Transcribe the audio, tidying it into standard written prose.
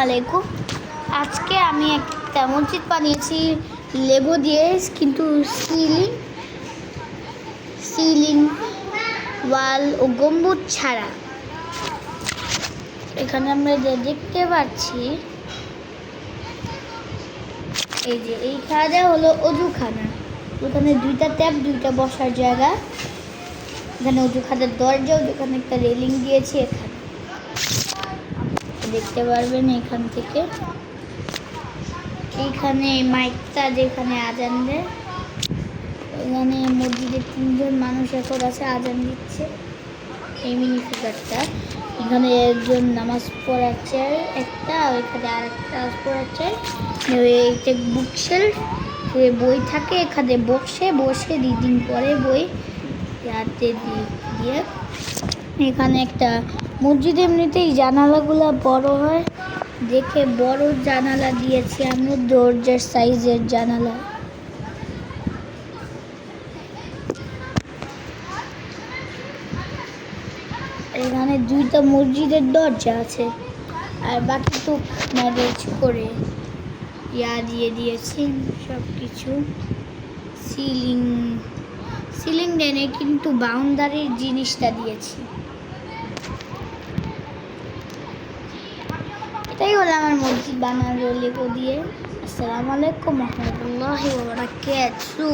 আলাইকুম। আজকে আমি একটা মসজিদ বানিয়েছি লেগো দিয়ে, কিন্তু সিলিং ওয়াল ও গম্বুজ ছাড়া। এখানে আমরা যে দেখতে পাচ্ছি, এই যে এইখানে হলো অজুখানা। ওখানে দুইটা ট্যাপ, দুইটা বসার জায়গা। এখানে অজুখানার দরজা, ওখানে একটা রেলিং দিয়েছি। এখানে দেখতে পারবেন এখান থেকে। এইখানে মাইকটা যেখানে আজান দেয়, এখানে মসজিদে 3 জন মানুষ এখন আছে, আজান দিচ্ছে। এই মিনি ফিগারটা, এখানে একজন নামাজ পড়াচ্ছে একটা, এখানে আরেকটা নামাজ পড়াচ্ছে। এইটা বুকশেলফ, বই থাকে এখানে, বসে রিডিং করে বই হাতে দিয়ে। এখানে একটা মসজিদ এমনিতেই জানালাগুলো বড় হয় দেখে বড় জানালা দিয়েছি আমি, দরজার সাইজের জানালা। এখানে 2টা মসজিদের দরজা আছে, আর বাকি তো ম্যানেজ করে দিয়ে দিয়েছি সব কিছু। সিলিং দেনে, কিন্তু বাউন্ডারির জিনিসটা দিয়েছি। এটাই হলো আমার মসজিদ বানানোর লেগো দিয়ে। আসসালামু আলাইকুম ওয়া রাহমাতুল্লাহি ওয়া বারাকাতুহু।